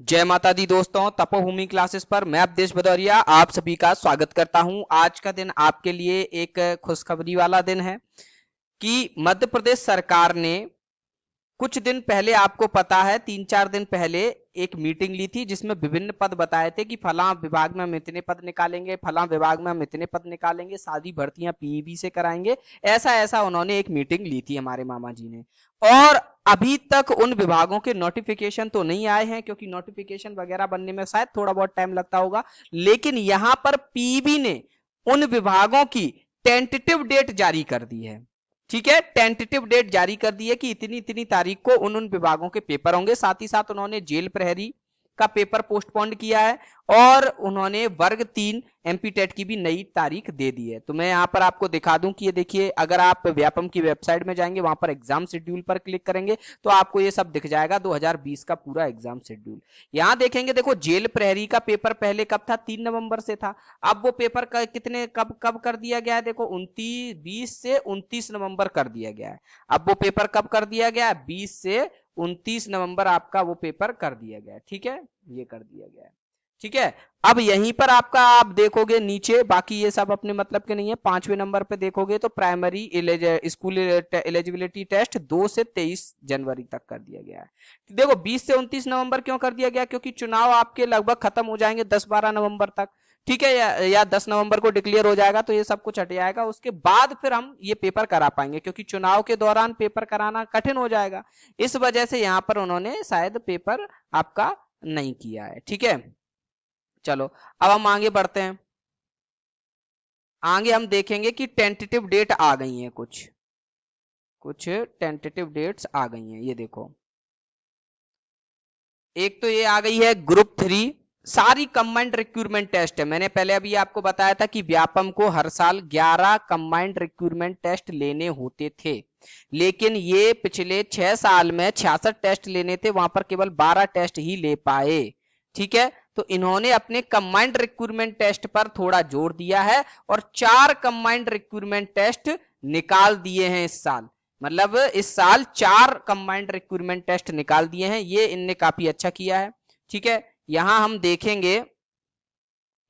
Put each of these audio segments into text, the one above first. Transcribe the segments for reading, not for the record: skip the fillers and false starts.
जय माता दी दोस्तों, तपोभूमि क्लासेस पर मैं अवधेश भदौरिया आप सभी का स्वागत करता हूं। आज का दिन आपके लिए एक खुशखबरी वाला दिन है कि मध्य प्रदेश सरकार ने कुछ दिन पहले, आपको पता है 3-4 दिन पहले एक मीटिंग ली थी जिसमें विभिन्न पद बताए थे कि फला विभाग में हम इतने पद निकालेंगे, फला विभाग में हम इतने पद निकालेंगे, सारी भर्तियां पीईबी से कराएंगे। ऐसा ऐसा उन्होंने एक मीटिंग ली थी हमारे मामा जी ने। और अभी तक उन विभागों के नोटिफिकेशन तो नहीं आए हैं, क्योंकि नोटिफिकेशन वगैरह बनने में शायद थोड़ा बहुत टाइम लगता होगा। लेकिन यहां पर पीईबी ने उन विभागों की टेंटेटिव डेट जारी कर दी है। ठीक है, टेंटेटिव डेट जारी कर दी है कि इतनी इतनी तारीख को उन उन विभागों के पेपर होंगे। साथ ही साथ उन्होंने जेल प्रहरी का पेपर पोस्टपोन्ड किया है और उन्होंने वर्ग 3 एमपी टेट की भी नई तारीख दे दी है। तो मैं यहां पर आपको दिखा दूं कि ये देखिए, अगर आप व्यापम की वेबसाइट में जाएंगे, वहां पर एग्जाम शेड्यूल पर क्लिक करेंगे तो आपको ये सब दिख जाएगा, 2020 का पूरा एग्जाम शेड्यूल। यहां देखेंगे, देखो जेल प्रहरी का पेपर पहले कब था, 3 नवंबर से था। अब वो पेपर कितने कब कब कर दिया गया है, देखो 20 से 29 नवंबर कर दिया गया है। अब वो पेपर कब कर दिया गया है, 20 से 29 नवंबर आपका वो पेपर कर दिया गया है। ठीक है, ये कर दिया गया है। ठीक है, अब यहीं पर आपका आप देखोगे नीचे, बाकी ये सब अपने मतलब के नहीं है। 5वें नंबर पे देखोगे तो प्राइमरी स्कूल एलिजिबिलिटी टेस्ट 2 से 23 जनवरी तक कर दिया गया है। देखो 20 से 29 नवंबर क्यों कर दिया गया, क्योंकि चुनाव आपके लगभग खत्म हो जाएंगे 10-12 नवंबर तक। ठीक है, या 10 नवंबर को डिक्लेयर हो जाएगा तो ये सब कुछ हट जाएगा। उसके बाद फिर हम ये पेपर करा पाएंगे, क्योंकि चुनाव के दौरान पेपर कराना कठिन हो जाएगा। इस वजह से यहां पर उन्होंने शायद पेपर आपका नहीं किया है। ठीक है, चलो अब हम आगे बढ़ते हैं। आगे हम देखेंगे कि टेंटेटिव डेट आ गई हैं, कुछ कुछ टेंटेटिव डेट्स आ गई हैं। ये देखो, एक तो ये आ गई है ग्रुप 3, सारी कंबाइंड रिक्रूटमेंट टेस्ट है। मैंने पहले अभी आपको बताया था कि व्यापम को हर साल 11 कंबाइंड रिक्रूटमेंट टेस्ट लेने होते थे, लेकिन ये पिछले 6 साल में 66 टेस्ट लेने थे, वहां पर केवल 12 टेस्ट ही ले पाए। ठीक है, तो इन्होंने अपने कंबाइंड रिक्रूटमेंट टेस्ट पर थोड़ा जोर दिया है और 4 कंबाइंड रिक्रूटमेंट टेस्ट निकाल दिए हैं इस साल। मतलब इस साल 4 कंबाइंड रिक्रूटमेंट टेस्ट निकाल दिए हैं, ये इनने काफी अच्छा किया है। ठीक है, यहां हम देखेंगे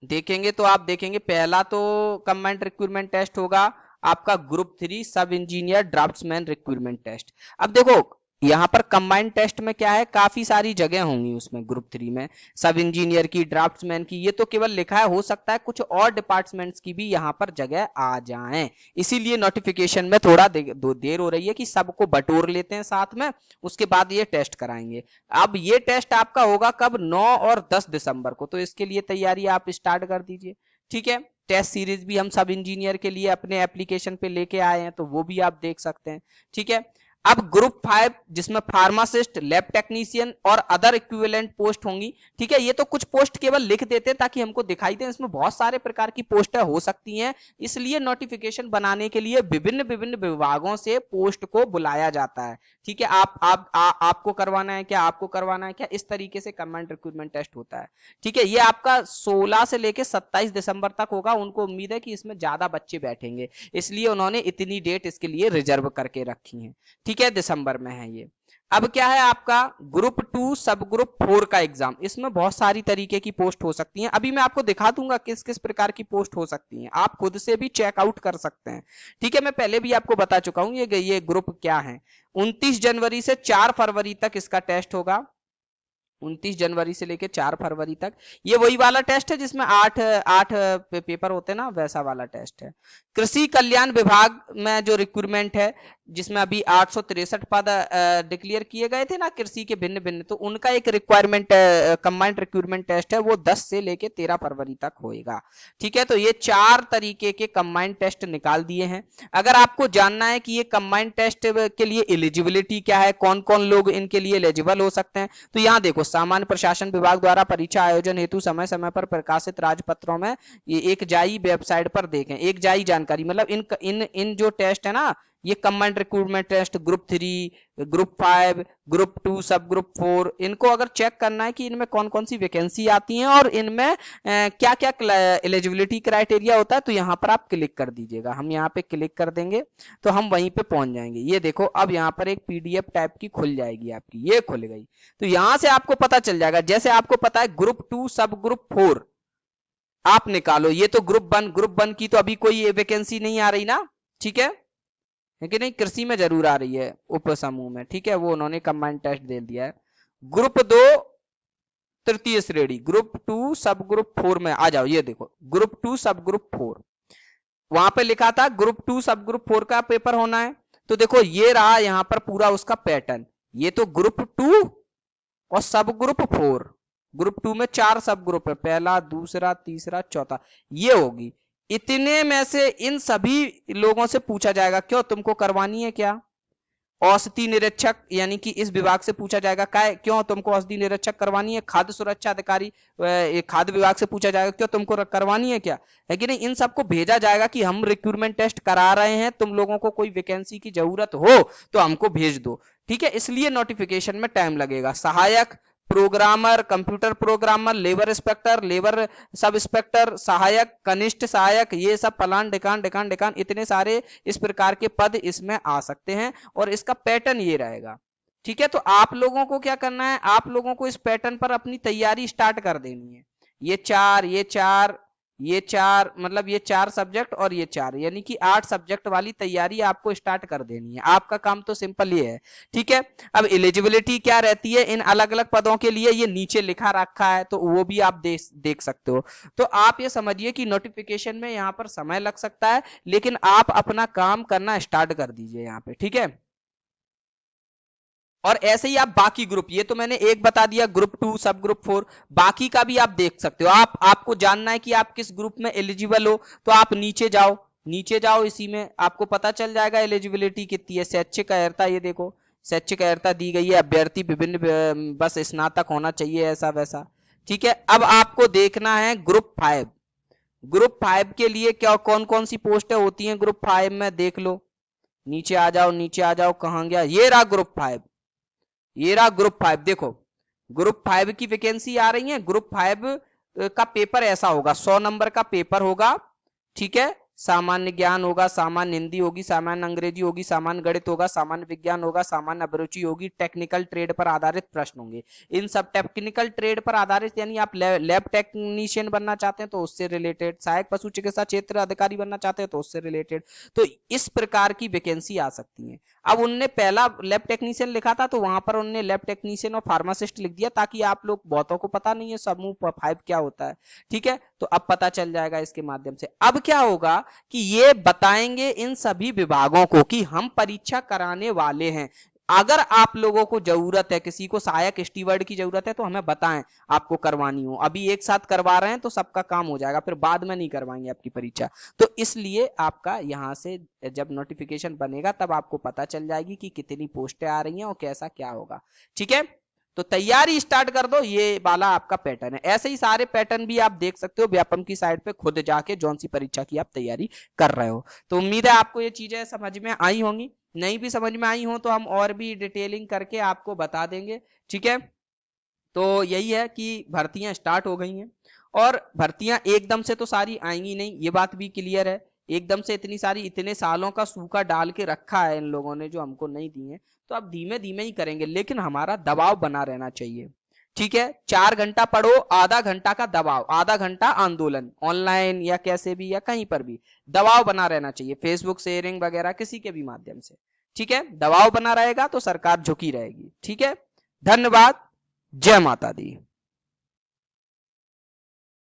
देखेंगे तो आप देखेंगे, पहला तो कंबाइंड रिक्रूटमेंट टेस्ट होगा आपका ग्रुप 3 सब इंजीनियर ड्राफ्ट्समैन रिक्रूटमेंट टेस्ट। अब देखो यहां पर कंबाइंड टेस्ट में क्या है, काफी सारी जगह होंगी उसमें ग्रुप 3 में, सब इंजीनियर की, ड्राफ्ट्समैन की। ये तो केवल लिखा है, हो सकता है कुछ और डिपार्टमेंट्स की भी यहां पर जगह आ जाएं, इसीलिए नोटिफिकेशन में थोड़ा देर हो रही है कि सबको बटोर लेते हैं साथ में, उसके बाद ये टेस्ट कराएंगे। अब ये टेस्ट आपका होगा कब, 9 और 10 दिसंबर को, तो इसके लिए तैयारी आप स्टार्ट कर दीजिए। ठीक है, टेस्ट सीरीज भी हम सब इंजीनियर के लिए अपने एप्लीकेशन पे लेके आए हैं, तो वो भी आप देख सकते हैं। ठीक है, अब ग्रुप 5 जिसमें फार्मासिस्ट, लैब टेक्नीशियन और अदर इक्विवेलेंट पोस्ट होंगी। ठीक है, ये तो कुछ पोस्ट केवल लिख देते हैं ताकि हमको दिखाई दे, इसमें बहुत सारे प्रकार की पोस्टें हो सकती हैं, इसलिए नोटिफिकेशन बनाने के लिए विभिन्न विभिन्न विभागों से पोस्ट को बुलाया जाता है। ठीक है, आपको करवाना है क्या, आपको करवाना है क्या, इस तरीके से कमांड रिक्रूटमेंट टेस्ट होता है। ठीक है, ये आपका 16 से लेके 27 दिसंबर तक होगा। उनको उम्मीद है कि इसमें ज्यादा बच्चे बैठेंगे, इसलिए उन्होंने इतनी डेट इसके लिए रिजर्व करके रखी है। ठीक है, दिसंबर में है ये। अब क्या है आपका ग्रुप 2 सब ग्रुप 4 का एग्जाम, इसमें बहुत सारी तरीके की पोस्ट हो सकती हैं। अभी मैं आपको दिखा दूंगा किस किस प्रकार की पोस्ट हो सकती हैं, आप खुद से भी चेकआउट कर सकते हैं। ठीक है, मैं पहले भी आपको बता चुका हूं ये ग्रुप क्या है। 29 जनवरी से 4 फरवरी तक इसका टेस्ट होगा, 29 जनवरी से लेके 4 फरवरी तक। ये वही वाला टेस्ट है जिसमें 8 8 पेपर होते हैं ना, वैसा वाला टेस्ट है। कृषि कल्याण विभाग में जो रिक्रूटमेंट है, जिसमें अभी 863 पद डिक्लेयर किए गए थे ना कृषि के भिन्न भिन्न, तो उनका एक रिक्वायरमेंट कंबाइंड रिक्रूटमेंट टेस्ट है, वो 10 से लेके 13 फरवरी तक होएगा। ठीक है, तो ये 4 तरीके के कंबाइंड टेस्ट निकाल दिए हैं। अगर आपको जानना है कि ये कंबाइंड टेस्ट के लिए एलिजिबिलिटी क्या है, कौन कौन लोग इनके लिए एलिजिबल हो सकते हैं, तो यहाँ देखो, सामान्य प्रशासन विभाग द्वारा परीक्षा आयोजन हेतु समय समय पर प्रकाशित राजपत्रों में ये एक जाई वेबसाइट पर देखें, एक जाई जानकारी, मतलब इन इन इन जो टेस्ट है ना, ये combined recruitment test group 3, group 5, group 2, सब ग्रुप 4, इनको अगर चेक करना है कि इनमें कौन कौन सी वैकेंसी आती हैं और इनमें क्या क्या एलिजिबिलिटी क्राइटेरिया होता है, तो यहाँ पर आप क्लिक कर दीजिएगा। हम यहाँ पे क्लिक कर देंगे तो हम वहीं पे पहुंच जाएंगे। ये देखो अब यहाँ पर एक पीडीएफ टाइप की खुल जाएगी आपकी, ये खुल गई। तो यहाँ से आपको पता चल जाएगा, जैसे आपको पता है ग्रुप 2 सब ग्रुप 4 आप निकालो। ये तो ग्रुप 1 की तो अभी कोई वैकेंसी नहीं आ रही ना, ठीक है कि नहीं, कृषि में जरूर आ रही है उप समूह में, ठीक है, वो उन्होंने कंबाइंड टेस्ट दे दिया है। ग्रुप 2 तृतीय श्रेणी, ग्रुप 2 सब ग्रुप 4 में आ जाओ। ये देखो ग्रुप 2 सब ग्रुप 4, वहां पे लिखा था ग्रुप 2 सब ग्रुप 4 का पेपर होना है। तो देखो ये रहा यहाँ पर पूरा उसका पैटर्न। ये तो ग्रुप 2 और सब ग्रुप 4, ग्रुप 2 में 4 सब ग्रुप है, पहला, दूसरा, तीसरा, चौथा, ये होगी। इतने में से इन सभी लोगों से पूछा जाएगा, क्यों तुमको करवानी है क्या औषधि निरीक्षक, यानी कि इस विभाग से पूछा जाएगा क्यों तुमको औषधि निरीक्षक करवानी है। खाद्य सुरक्षा अधिकारी खाद्य विभाग से पूछा जाएगा, क्यों तुमको करवानी है क्या, है कि नहीं। इन सबको भेजा जाएगा कि हम रिक्रूटमेंट टेस्ट करा रहे हैं, तुम लोगों को कोई वैकेंसी की जरूरत हो तो हमको भेज दो, ठीक है। इसलिए नोटिफिकेशन में टाइम लगेगा। सहायक programmer, computer programmer, labour inspector, labour sub inspector, सहायक, कनिष्ठ सहायक, ये सब फलान ढिकान ढिकान ढिकान इतने सारे इस प्रकार के पद इसमें आ सकते हैं और इसका पैटर्न ये रहेगा, ठीक है। तो आप लोगों को क्या करना है, आप लोगों को इस पैटर्न पर अपनी तैयारी स्टार्ट कर देनी है। ये चार मतलब ये 4 सब्जेक्ट और ये 4, यानी कि 8 सब्जेक्ट वाली तैयारी आपको स्टार्ट कर देनी है। आपका काम तो सिंपल ये है, ठीक है। अब एलिजिबिलिटी क्या रहती है इन अलग अलग पदों के लिए, ये नीचे लिखा रखा है, तो वो भी आप देख सकते हो। तो आप ये समझिए कि नोटिफिकेशन में यहाँ पर समय लग सकता है, लेकिन आप अपना काम करना स्टार्ट कर दीजिए यहाँ पे, ठीक है। और ऐसे ही आप बाकी ग्रुप, ये तो मैंने एक बता दिया ग्रुप 2 सब ग्रुप 4, बाकी का भी आप देख सकते हो। आपको जानना है कि आप किस ग्रुप में एलिजिबल हो, तो आप नीचे जाओ, इसी में आपको पता चल जाएगा एलिजिबिलिटी कितनी है। शैक्षिक अर्हता, ये देखो शैक्षिक अर्हता दी गई है, अभ्यर्थी विभिन्न बस स्नातक होना चाहिए, ऐसा वैसा, ठीक है। अब आपको देखना है ग्रुप 5। ग्रुप 5 के लिए क्या कौन कौन सी पोस्टें होती हैं ग्रुप 5 में, देख लो। नीचे आ जाओ, कहां गया, ये रहा ग्रुप 5, ये रहा ग्रुप 5। देखो ग्रुप 5 की वैकेंसी आ रही है। ग्रुप 5 का पेपर ऐसा होगा, 100 नंबर का पेपर होगा, ठीक है। सामान्य ज्ञान होगा, सामान्य हिंदी होगी, सामान्य अंग्रेजी होगी, सामान्य गणित होगा, सामान्य विज्ञान होगा, सामान्य अभिरुचि होगी, टेक्निकल ट्रेड पर आधारित प्रश्न होंगे। इन सब टेक्निकल ट्रेड पर आधारित, यानी आप लैब टेक्नीशियन बनना चाहते हैं तो उससे रिलेटेड, सहायक पशु चिकित्सा क्षेत्र अधिकारी बनना चाहते हैं तो उससे रिलेटेड, तो इस प्रकार की वैकेंसी आ सकती है। अब उनने पहला लैब टेक्नीशियन लिखा था, तो वहां पर उनने लैब टेक्नीशियन और फार्मासिस्ट लिख दिया, ताकि आप लोग बहुतों को पता नहीं है समूह 5 क्या होता है, ठीक है। तो अब पता चल जाएगा इसके माध्यम से। अब क्या होगा कि ये बताएंगे इन सभी विभागों को कि हम परीक्षा कराने वाले हैं, अगर आप लोगों को जरूरत है, किसी को सहायक स्टीवर्ड की जरूरत है तो हमें बताएं, आपको करवानी हो। अभी एक साथ करवा रहे हैं तो सबका काम हो जाएगा, फिर बाद में नहीं करवाएंगे आपकी परीक्षा। तो इसलिए आपका यहां से जब नोटिफिकेशन बनेगा तब आपको पता चल जाएगी कि कितनी पोस्टें आ रही हैं और कैसा क्या होगा, ठीक है। तो तैयारी स्टार्ट कर दो, ये वाला आपका पैटर्न है। ऐसे ही सारे पैटर्न भी आप देख सकते हो व्यापम की साइट पे, खुद जाके जौन सी परीक्षा की आप तैयारी कर रहे हो। तो उम्मीद है आपको ये चीजें समझ में आई होंगी, नहीं भी समझ में आई हो तो हम और भी डिटेलिंग करके आपको बता देंगे, ठीक है। तो यही है कि भर्तियां स्टार्ट हो गई हैं, और भर्तियां एकदम से तो सारी आएंगी नहीं, ये बात भी क्लियर है। एकदम से इतनी सारी, इतने सालों का सूखा डाल के रखा है इन लोगों ने जो हमको नहीं दी है, तो अब धीमे धीमे ही करेंगे, लेकिन हमारा दबाव बना रहना चाहिए, ठीक है। 4 घंटा पढ़ो, आधा घंटा का दबाव, आधा घंटा आंदोलन, ऑनलाइन या कैसे भी या कहीं पर भी दबाव बना रहना चाहिए, फेसबुक शेयरिंग वगैरह किसी के भी माध्यम से, ठीक है। दबाव बना रहेगा तो सरकार झुकी रहेगी, ठीक है। धन्यवाद। जय माता दी।